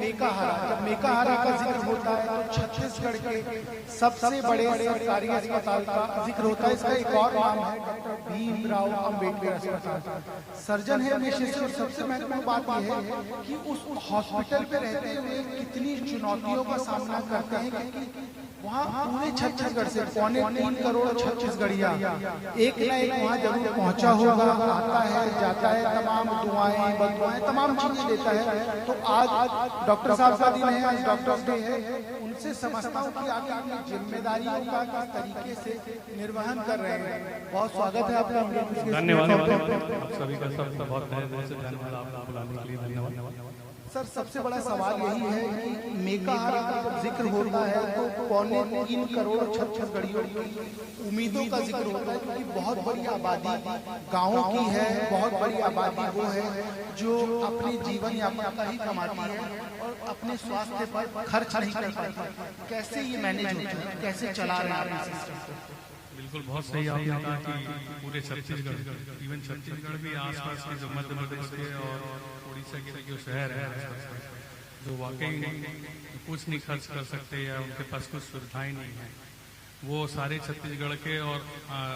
मेकाहारा, जब मेकाहारा का जिक्र होता है तो छत्तीसगढ़ के सबसे बड़े सरकारी अस्पताल का जिक्र होता है। इसका एक और नाम है डॉक्टर भीमराव अंबेडकर अस्पताल। सर्जन है हमेशा से, और सबसे महत्वपूर्ण बात यह है कि उस हॉस्पिटल पे रहते हुए कितनी चुनौतियों का सामना करते हैं, क्योंकि वहाँ पूरे छत्तीसगढ़ से 3.25 करोड़ छत्तीसगढ़िया एक ना एक वहाँ जरूर पहुँचा होगा, आता है जाता है, तमाम दुआएं बदुआएं तमाम चीजें देता है। तो आज डॉक्टर साहब का दिन है, आज डॉक्टर्स डे है, उनसे समझता हूँ कि आप अपनी जिम्मेदारियों का किस तरीके से निर्वहन कर रहे हैं। बहुत स्वागत है आपका। धन्यवाद आप सभी का, सबका बहुत धन्यवाद आपको बुलाने के लिए, धन्यवाद। सर, सबसे बड़ा सवाल यही है कि मेकाहारा का जब जिक्र होता है तो 3.25 करोड़ छत्तीसगढ़ियों की उम्मीदों का जिक्र होता है, क्योंकि बहुत बड़ी आबादी गांवों की है, बहुत बड़ी आबादी वो है जो अपने जीवन यापन का ही कमाती है और अपने स्वास्थ्य पर खर्च नहीं कर पाती। कैसे ये मैनेज होता है, कैसे चला रहे हैं सिस्टम को? बिल्कुल, बहुत सही आपने कहा कि पूरे छत्तीसगढ़, इवन छत्तीसगढ़ भी आसपास के जो मध्य प्रदेश के और उड़ीसा के जो शहर है जो वाकई कुछ नहीं खर्च कर सकते या उनके पास कुछ सुविधाएं नहीं है, वो सारे छत्तीसगढ़ के और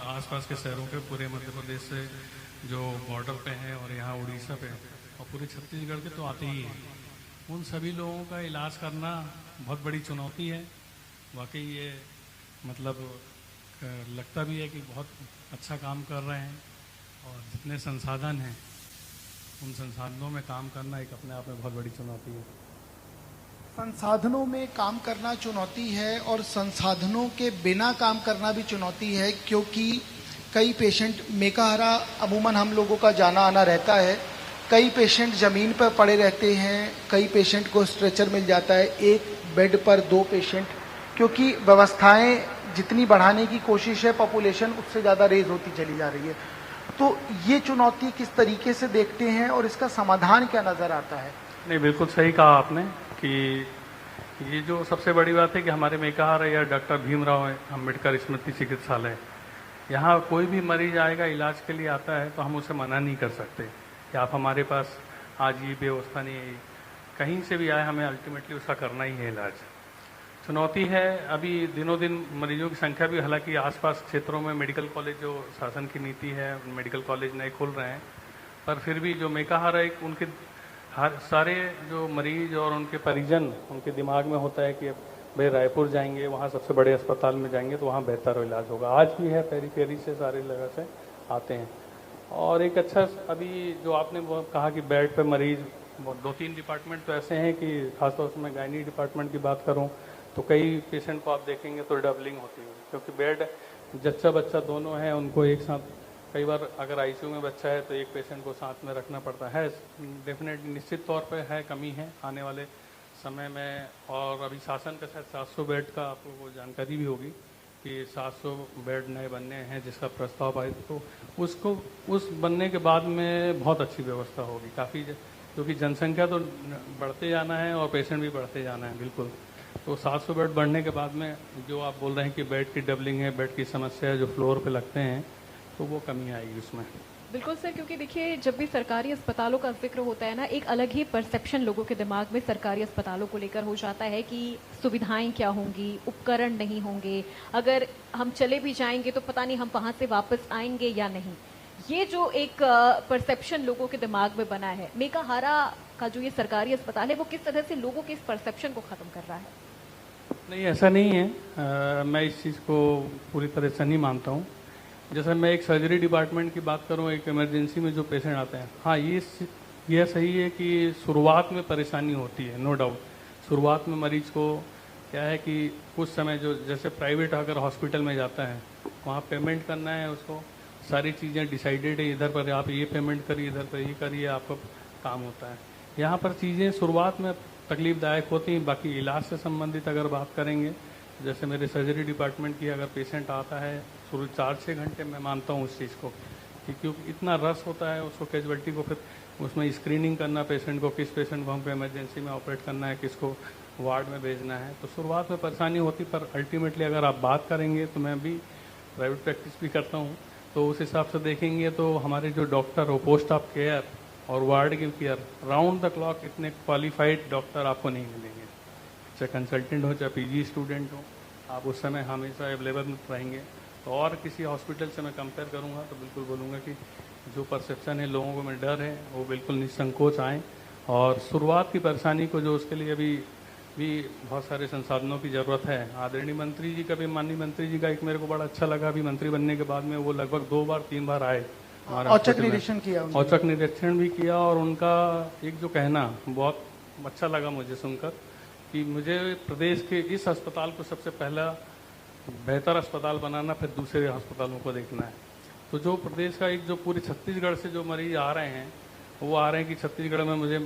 आसपास के शहरों के पूरे मध्य प्रदेश से जो बॉर्डर पे हैं और यहाँ उड़ीसा पे और पूरे छत्तीसगढ़ के तो आते ही हैं। उन सभी लोगों का इलाज करना बहुत बड़ी चुनौती है। वाकई ये मतलब लगता भी है कि बहुत अच्छा काम कर रहे हैं, और जितने संसाधन हैं उन संसाधनों में काम करना एक अपने आप में बहुत बड़ी चुनौती है। संसाधनों में काम करना चुनौती है और संसाधनों के बिना काम करना भी चुनौती है, क्योंकि कई पेशेंट, मेकाहारा अमूमन हम लोगों का जाना आना रहता है, कई पेशेंट ज़मीन पर पड़े रहते हैं, कई पेशेंट को स्ट्रेचर मिल जाता है, एक बेड पर 2 पेशेंट, क्योंकि व्यवस्थाएं जितनी बढ़ाने की कोशिश है पॉपुलेशन उससे ज़्यादा रेज होती चली जा रही है। तो ये चुनौती किस तरीके से देखते हैं और इसका समाधान क्या नज़र आता है? नहीं, बिल्कुल सही कहा आपने कि ये जो सबसे बड़ी बात है कि हमारे मेकाहारा या डॉक्टर भीमराव अंबेडकर स्मृति चिकित्सालय, यहाँ कोई भी मरीज आएगा इलाज के लिए आता है तो हम उसे मना नहीं कर सकते कि आप हमारे पास आज ये व्यवस्था नहीं है, कहीं से भी आए हमें अल्टीमेटली उसका करना ही है इलाज। चुनौती है अभी दिनों दिन मरीजों की संख्या भी, हालांकि आसपास क्षेत्रों में मेडिकल कॉलेज जो शासन की नीति है मेडिकल कॉलेज नए खुल रहे हैं, पर फिर भी जो मेकाहारा एक उनके हर सारे जो मरीज और उनके परिजन उनके दिमाग में होता है कि भाई रायपुर जाएंगे, वहाँ सबसे बड़े अस्पताल में जाएंगे तो वहाँ बेहतर इलाज होगा। आज भी है, पेरी से सारी जगह से आते हैं। और एक अच्छा अभी जो आपने वो कहा कि बेड पे मरीज 2-3 डिपार्टमेंट तो ऐसे हैं कि खासतौर से मैं गायनी डिपार्टमेंट की बात करूँ तो कई पेशेंट को आप देखेंगे तो डबलिंग होती है, क्योंकि बेड जच्चा बच्चा दोनों हैं, उनको एक साथ, कई बार अगर आईसीयू में बच्चा है तो एक पेशेंट को साथ में रखना पड़ता है। डेफिनेटली निश्चित तौर पे है, कमी है आने वाले समय में। और अभी शासन का शायद 700 बेड का आपको जानकारी भी होगी कि 700 बेड नए बनने हैं जिसका प्रस्ताव आए, तो उसको उस बनने के बाद में बहुत अच्छी व्यवस्था होगी काफ़ी, क्योंकि जनसंख्या तो बढ़ते जाना है और पेशेंट भी बढ़ते जाना है। बिल्कुल, तो 700 बेड बढ़ने के बाद में जो आप बोल रहे हैं कि बेड की डबलिंग है, बेड की समस्या है जो फ्लोर पे लगते हैं, तो वो कमी आएगी उसमें। बिल्कुल सर, क्योंकि देखिए जब भी सरकारी अस्पतालों का जिक्र होता है ना, एक अलग ही परसेप्शन लोगों के दिमाग में सरकारी अस्पतालों को लेकर हो जाता है कि सुविधाएं क्या होंगी, उपकरण नहीं होंगे, अगर हम चले भी जाएंगे तो पता नहीं हम वहां से वापस आएंगे या नहीं। ये जो एक परसेप्शन लोगों के दिमाग में बना है, मेकाहारा का जो ये सरकारी अस्पताल है वो किस तरह से लोगों के इस परसेप्शन को खत्म कर रहा है? नहीं, ऐसा नहीं है। मैं इस चीज़ को पूरी तरह से नहीं मानता हूँ। जैसे मैं एक सर्जरी डिपार्टमेंट की बात करूँ, एक इमरजेंसी में जो पेशेंट आते हैं, हाँ ये सही है कि शुरुआत में परेशानी होती है, नो डाउट। शुरुआत में मरीज को क्या है कि कुछ समय जो जैसे प्राइवेट अगर हॉस्पिटल में जाता है वहाँ पेमेंट करना है, उसको सारी चीज़ें डिसाइडेड है, इधर पर आप ये पेमेंट करिए, इधर पर ये करिए, आपका काम होता है। यहाँ पर चीज़ें शुरुआत में तकलीफदायक होती हैं। बाकी इलाज से संबंधित अगर बात करेंगे, जैसे मेरे सर्जरी डिपार्टमेंट की अगर पेशेंट आता है शुरू 4-6 घंटे, मैं मानता हूँ उस चीज़ को कि क्योंकि इतना रस होता है, उसको कैजुअल्टी को फिर उसमें स्क्रीनिंग करना पेशेंट को, किस पेशेंट को हमको इमरजेंसी में ऑपरेट करना है, किसको वार्ड में भेजना है, तो शुरुआत में परेशानी होती। पर अल्टीमेटली अगर आप बात करेंगे, तो मैं भी प्राइवेट प्रैक्टिस भी करता हूँ, तो उस हिसाब से देखेंगे तो हमारे जो डॉक्टर हो, पोस्ट ऑफ केयर और वार्ड की केयर राउंड द क्लॉक इतने क्वालिफाइड डॉक्टर आपको नहीं मिलेंगे, चाहे कंसल्टेंट हो चाहे पीजी स्टूडेंट हो, आप उस समय हमेशा अवेलेबल रहेंगे। तो और किसी हॉस्पिटल से मैं कंपेयर करूंगा तो बिल्कुल बोलूँगा कि जो परसेप्शन है लोगों को में डर है वो बिल्कुल निसंकोच आएँ, और शुरुआत की परेशानी को जो उसके लिए अभी भी बहुत सारे संसाधनों की ज़रूरत है। आदरणीय मंत्री जी का भी, माननीय मंत्री जी का एक मेरे को बड़ा अच्छा लगा, अभी मंत्री बनने के बाद में वो लगभग 2-3 बार आए हमारे औचक हॉस्पिटल में। निरीक्षण किया उन्होंने। औचक निरीक्षण भी किया, और उनका एक जो कहना बहुत अच्छा लगा मुझे सुनकर कि मुझे प्रदेश के इस अस्पताल को सबसे पहला बेहतर अस्पताल बनाना, फिर दूसरे अस्पतालों को देखना है। तो जो प्रदेश का एक जो पूरे छत्तीसगढ़ से जो मरीज आ रहे हैं वो आ रहे हैं कि छत्तीसगढ़ में मुझे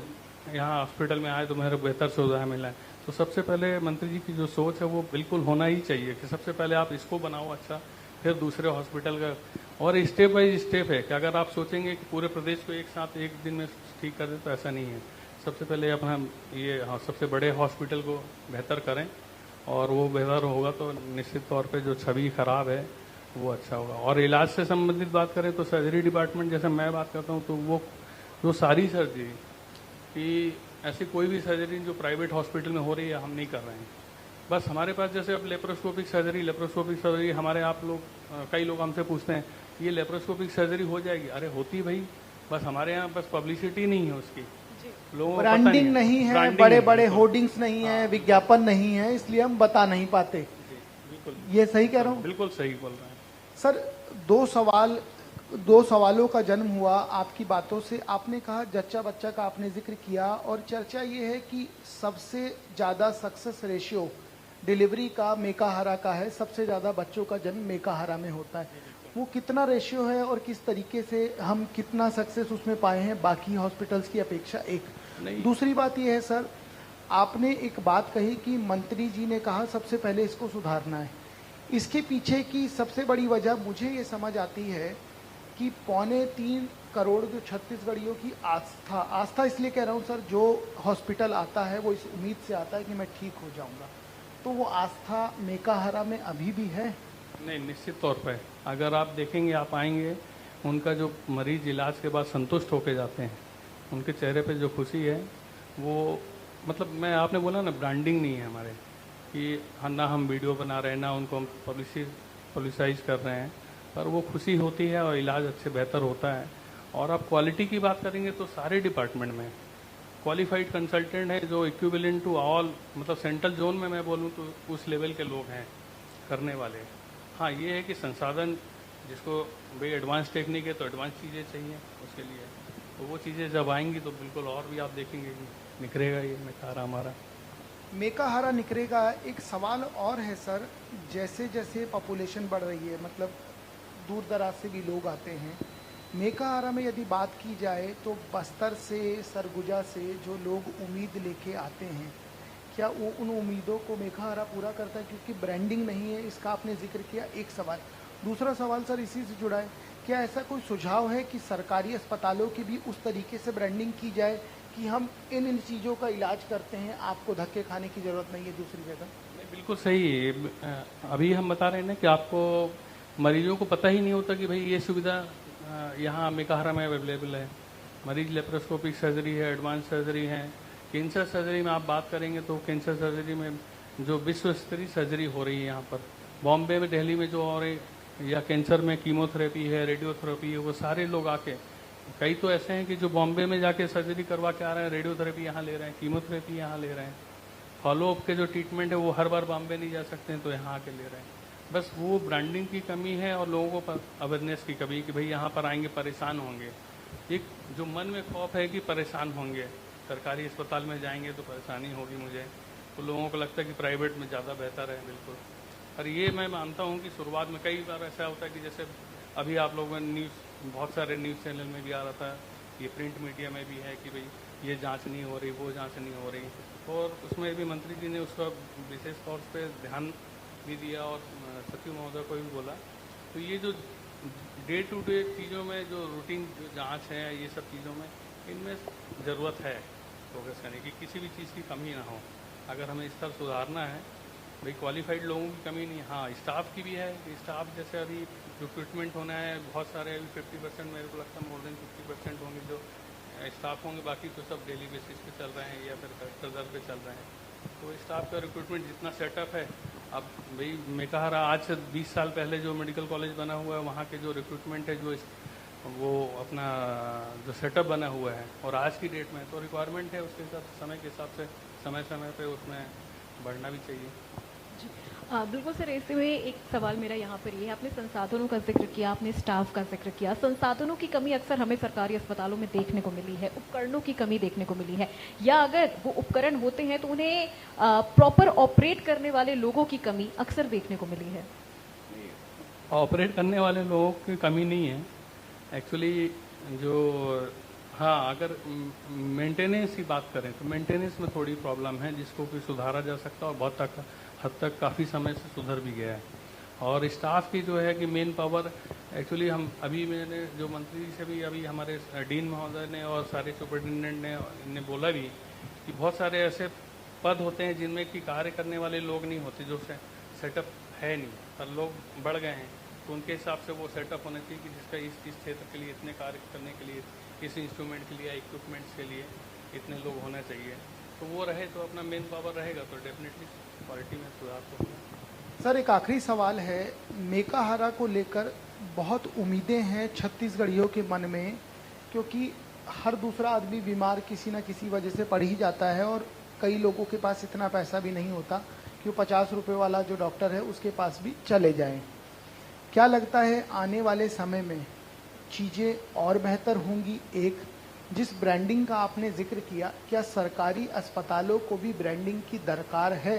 यहाँ हॉस्पिटल में आए तो मेरे बेहतर सुविधाएं मिला है। तो सबसे पहले मंत्री जी की जो सोच है वो बिल्कुल होना ही चाहिए कि सबसे पहले आप इसको बनाओ अच्छा, फिर दूसरे हॉस्पिटल का, और स्टेप बाय स्टेप है कि अगर आप सोचेंगे कि पूरे प्रदेश को एक साथ एक दिन में ठीक कर दे तो ऐसा नहीं है। सबसे पहले अपना ये सबसे बड़े हॉस्पिटल को बेहतर करें, और वो बेहतर होगा तो निश्चित तौर पे जो छवि खराब है वो अच्छा होगा। और इलाज से संबंधित बात करें तो सर्जरी डिपार्टमेंट जैसे मैं बात करता हूँ तो वो जो सारी सर्जरी कि ऐसी कोई भी सर्जरी जो प्राइवेट हॉस्पिटल में हो रही है हम नहीं कर रहे हैं। बस हमारे पास जैसे अब लेप्रोस्कोपिक सर्जरी हमारे आप लोग कई लोग हमसे पूछते हैं ये लेप्रोस्कोपिक सर्जरी हो जाएगी, अरे होती भाई, बस हमारे यहाँ बस पब्लिसिटी नहीं है उसकी, लोगों को पता ब्रांडिंग नहीं है, ब्रांडिंग बड़े नहीं, बड़े बिल्कुल। होर्डिंग्स नहीं है, विज्ञापन नहीं है, इसलिए हम बता नहीं पाते। बिल्कुल ये सही कह रहा हूँ बिल्कुल सही बोल रहे हैं सर। दो सवालों का जन्म हुआ आपकी बातों से। आपने कहा जच्चा बच्चा का आपने जिक्र किया, और चर्चा ये है कि सबसे ज्यादा सक्सेस रेशियो डिलीवरी का मेकाहारा का है, सबसे ज्यादा बच्चों का जन्म मेकाहारा में होता है। वो कितना रेशियो है और किस तरीके से हम कितना सक्सेस उसमें पाए हैं बाकी हॉस्पिटल्स की अपेक्षा? एक दूसरी बात यह है सर, आपने एक बात कही कि मंत्री जी ने कहा सबसे पहले इसको सुधारना है। इसके पीछे की सबसे बड़ी वजह मुझे ये समझ आती है कि 3.25 करोड़ जो छत्तीसगढ़ियों की आस्था इसलिए कह रहा हूँ सर, जो हॉस्पिटल आता है वो इस उम्मीद से आता है कि मैं ठीक हो जाऊंगा, तो वो आस्था मेकाहारा में अभी भी है? नहीं, निश्चित तौर पे अगर आप देखेंगे, आप आएंगे, उनका जो मरीज इलाज के बाद संतुष्ट होकर जाते हैं, उनके चेहरे पे जो खुशी है वो, मतलब मैं आपने बोला ना ब्रांडिंग नहीं है हमारे कि ना हम वीडियो बना रहे हैं ना उनको हम पब्लिसाइज कर रहे हैं, पर वो खुशी होती है और इलाज अच्छे बेहतर होता है। और आप क्वालिटी की बात करेंगे तो सारे डिपार्टमेंट में क्वालिफाइड कंसल्टेंट है जो इक्विवेलेंट टू ऑल, मतलब सेंट्रल जोन में मैं बोलूँ तो उस लेवल के लोग हैं करने वाले। हाँ, ये है कि संसाधन जिसको भाई एडवांस टेक्निक है तो एडवांस चीज़ें चाहिए उसके लिए, तो वो चीज़ें जब आएंगी तो बिल्कुल और भी आप देखेंगे कि निखरेगा ये मेकाहारा हमारा। मेकाहारा निकलेगा। एक सवाल और है सर, जैसे जैसे पॉपुलेशन बढ़ रही है, मतलब दूर दराज से भी लोग आते हैं, मेकाहारा में यदि बात की जाए तो बस्तर से, सरगुजा से जो लोग उम्मीद लेके आते हैं, क्या वो उन उम्मीदों को मेकाहारा पूरा करता है? क्योंकि ब्रांडिंग नहीं है, इसका आपने जिक्र किया। एक सवाल, दूसरा सवाल सर इसी से जुड़ा है, क्या ऐसा कोई सुझाव है कि सरकारी अस्पतालों की भी उस तरीके से ब्रांडिंग की जाए कि हम इन चीज़ों का इलाज करते हैं, आपको धक्के खाने की जरूरत नहीं है दूसरी जगह? बिल्कुल सही। अभी हम बता रहे हैं ना कि आपको मरीजों को पता ही नहीं होता कि भाई ये सुविधा यहाँ मेकाहारा में अवेलेबल है। मरीज लेप्रोस्कोपिक सर्जरी है, एडवांस सर्जरी है, कैंसर सर्जरी में आप बात करेंगे तो कैंसर सर्जरी में जो विश्व स्तरीय सर्जरी हो रही है यहाँ पर बॉम्बे में, दिल्ली में जो हो रही, या कैंसर में कीमोथेरेपी है, रेडियोथेरेपी है, वो सारे लोग आके, कई तो ऐसे हैं कि जो बॉम्बे में जाके सर्जरी करवा के आ रहे हैं, रेडियोथेरेपी यहाँ ले रहे हैं, कीमोथेरेपी यहाँ ले रहे हैं, फॉलोअप के जो ट्रीटमेंट है वो हर बार बॉम्बे नहीं जा सकते हैं तो यहाँ आके ले रहे हैं। बस वो ब्रांडिंग की कमी है और लोगों को अवेयरनेस की कमी कि भाई यहाँ पर आएंगे परेशान होंगे। एक जो मन में खौफ है कि परेशान होंगे, सरकारी अस्पताल में जाएंगे तो परेशानी होगी मुझे, तो लोगों को लगता है कि प्राइवेट में ज़्यादा बेहतर है। बिल्कुल, और ये मैं मानता हूँ कि शुरुआत में कई बार ऐसा होता है कि जैसे अभी आप लोगों ने न्यूज़, बहुत सारे न्यूज़ चैनल में भी आ रहा था, ये प्रिंट मीडिया में भी है कि भाई ये जांच नहीं हो रही, वो जांच नहीं हो रही, और उसमें भी मंत्री जी ने उसका विशेष तौर पे ध्यान भी दिया और सचिव महोदय को भी बोला। तो ये जो डे टू डे चीज़ों में जो रूटीन जो जाँच है, ये सब चीज़ों में इनमें ज़रूरत है प्रोग्रेस करने की, किसी भी चीज़ की कमी ना हो। अगर हमें इस तरह सुधारना है, भाई क्वालिफाइड लोगों की कमी नहीं, हाँ स्टाफ की भी है। स्टाफ जैसे अभी रिक्रूटमेंट होना है बहुत सारे, अभी 50% मेरे को लगता है, मोर देन 50% होंगे जो स्टाफ होंगे, बाकी तो सब डेली बेसिस पे चल रहे हैं या फिर कलेक्टर दर पे चल रहे हैं। तो स्टाफ का रिक्रूटमेंट जितना सेटअप है, अब भाई मैं कह रहा आज से 20 साल पहले जो मेडिकल कॉलेज बना हुआ है वहाँ के जो रिक्रूटमेंट है, जो वो अपना जो सेटअप बना हुआ है और आज की डेट में तो रिक्वायरमेंट है, उसके हिसाब से समय के हिसाब से समय समय पे उसमें बढ़ना भी चाहिए। बिल्कुल सर, ऐसे हुए एक सवाल मेरा यहाँ पर ये है, आपने संसाधनों का जिक्र किया, आपने स्टाफ का जिक्र किया। संसाधनों की कमी अक्सर हमें सरकारी अस्पतालों में देखने को मिली है, उपकरणों की कमी देखने को मिली है, या अगर वो उपकरण होते हैं तो उन्हें प्रॉपर ऑपरेट करने वाले लोगों की कमी अक्सर देखने को मिली है। ऑपरेट करने वाले लोगों की कमी नहीं है एक्चुअली, जो हाँ अगर मेंटेनेंस की बात करें तो मेंटेनेंस में थोड़ी प्रॉब्लम है, जिसको भी सुधारा जा सकता है और बहुत हद तक काफ़ी समय से सुधर भी गया है। और स्टाफ की जो है कि मेन पावर एक्चुअली हम अभी मैंने जो मंत्री से भी अभी हमारे डीन महोदय ने और सारे सुपरिटेंडेंट ने बोला भी कि बहुत सारे ऐसे पद होते हैं जिनमें कि कार्य करने वाले लोग नहीं होते, जो सेटअप है नहीं, पर लोग बढ़ गए हैं, तो उनके हिसाब से वो सेटअप होना चाहिए कि जिसका इस क्षेत्र के लिए इतने कार्य करने के लिए, इस इंस्ट्रूमेंट के लिए, इक्विपमेंट्स के लिए इतने लोग होना चाहिए। तो वो रहे तो अपना मेन पावर रहेगा तो डेफिनेटली क्वालिटी में सुधार तो होगा। सर एक आखिरी सवाल है, मेकाहारा को लेकर बहुत उम्मीदें हैं छत्तीसगढ़ियों के मन में, क्योंकि हर दूसरा आदमी बीमार किसी न किसी वजह से पड़ ही जाता है और कई लोगों के पास इतना पैसा भी नहीं होता कि वो 50 रुपये वाला जो डॉक्टर है उसके पास भी चले जाएं। क्या लगता है आने वाले समय में चीज़ें और बेहतर होंगी? एक जिस ब्रांडिंग का आपने जिक्र किया, क्या सरकारी अस्पतालों को भी ब्रांडिंग की दरकार है?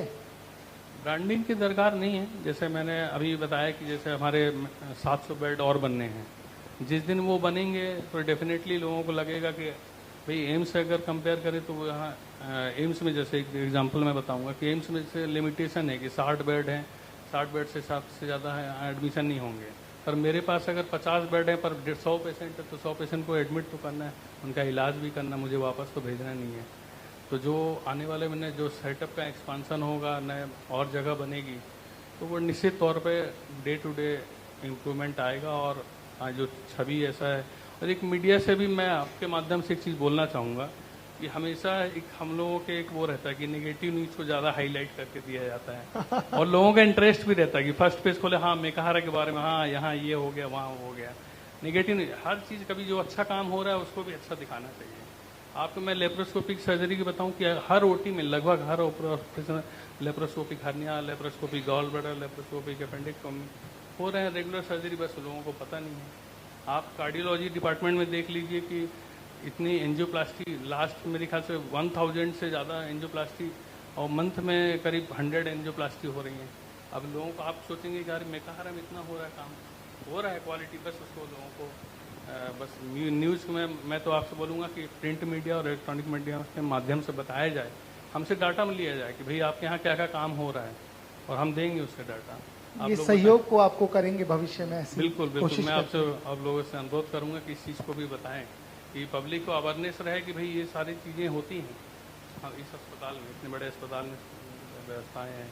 ब्रांडिंग की दरकार नहीं है, जैसे मैंने अभी बताया कि जैसे हमारे 700 बेड और बनने हैं, जिस दिन वो बनेंगे तो डेफिनेटली लोगों को लगेगा कि भाई एम्स से अगर कंपेयर करें तो यहाँ एम्स में, जैसे एक एग्जांपल मैं बताऊंगा कि एम्स में से लिमिटेशन है कि 60 बेड हैं, 60 बेड से ज़्यादा एडमिशन नहीं होंगे, पर मेरे पास अगर 50 बेड है पर 100 पेशेंट है तो 100 पेशेंट को एडमिट तो करना है, उनका इलाज भी करना, मुझे वापस तो भेजना नहीं है। तो जो आने वाले महीने जो सेटअप का एक्सपांसन होगा, नए और जगह बनेगी, तो वो निश्चित तौर पे डे टू डे इम्प्रूवमेंट आएगा। और जो छवि ऐसा है, और एक मीडिया से भी मैं आपके माध्यम से एक चीज़ बोलना चाहूँगा कि हमेशा एक हम लोगों के एक वो रहता है कि नेगेटिव न्यूज़ को ज़्यादा हाईलाइट करके दिया जाता है और लोगों का इंटरेस्ट भी रहता है कि फर्स्ट पेज खोले, हाँ मेकाहारा के बारे में, हाँ यहाँ ये हो गया, वहाँ हो गया। नेगेटिव नहीं, हर चीज़ कभी जो अच्छा काम हो रहा है उसको भी अच्छा दिखाना चाहिए। आपको मैं लेप्रोस्कोपिक सर्जरी की बताऊं कि हर ओटी में लगभग हर operation laparoscopic hernia, laparoscopic gall bladder, laparoscopic appendectomy हो रहे हैं रेगुलर सर्जरी, बस लोगों को पता नहीं है। आप कार्डियोलॉजी डिपार्टमेंट में देख लीजिए कि इतनी एंजियोप्लास्टी, लास्ट मेरे ख्याल से 1000 से ज़्यादा एंजियोप्लास्टी और मंथ में करीब 100 एंजियोप्लास्टी हो रही हैं। अब लोगों को आप सोचेंगे कि यार मेकाहारा में इतना हो रहा है, काम हो रहा है, क्वालिटी, बस उसको लोगों को बस न्यूज़ में मैं तो आपसे बोलूँगा कि प्रिंट मीडिया और इलेक्ट्रॉनिक मीडिया के माध्यम से बताया जाए, हमसे डाटा में लिया जाए कि भाई आपके यहाँ क्या क्या काम हो रहा है और हम देंगे उसका डाटा। ये सहयोग को आपको करेंगे भविष्य में? बिल्कुल बिल्कुल, मैं आपसे आप लोगों से अनुरोध करूँगा कि इस चीज़ को भी बताएं कि पब्लिक को अवेयरनेस रहे कि भाई ये सारी चीज़ें होती हैं इस अस्पताल में, इतने बड़े अस्पताल में व्यवस्थाएँ हैं।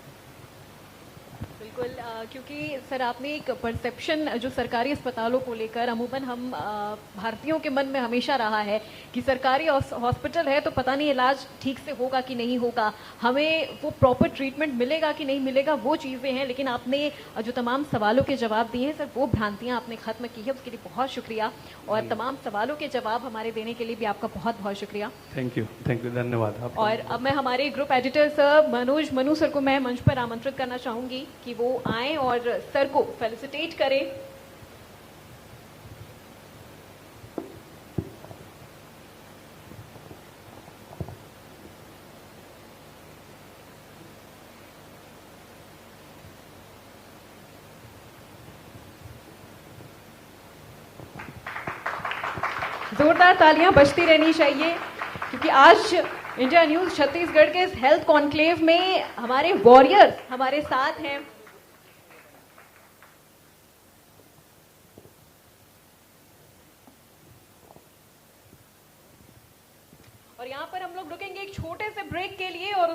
बिल्कुल, क्योंकि सर आपने एक परसेप्शन जो सरकारी अस्पतालों को लेकर अमूमन हम भारतीयों के मन में हमेशा रहा है कि सरकारी हॉस्पिटल है तो पता नहीं इलाज ठीक से होगा कि नहीं होगा, हमें वो प्रॉपर ट्रीटमेंट मिलेगा कि नहीं मिलेगा, वो चीज़ें हैं। लेकिन आपने जो तमाम सवालों के जवाब दिए हैं सर, वो भ्रांतियाँ आपने खत्म की है, उसके लिए बहुत शुक्रिया। और तमाम सवालों के जवाब हमारे देने के लिए भी आपका बहुत बहुत शुक्रिया। थैंक यू, धन्यवाद। और अब मैं हमारे group editor sir Manu sir को मैं मंच पर आमंत्रित करना चाहूँगी कि वो आए और सर को फेलिसिटेट करें। जोरदार तालियां बजती रहनी चाहिए, क्योंकि आज इंडिया न्यूज छत्तीसगढ़ के इस हेल्थ कॉन्क्लेव में हमारे वॉरियर्स हमारे साथ हैं। और यहाँ पर हम लोग रुकेंगे एक छोटे से ब्रेक के लिए और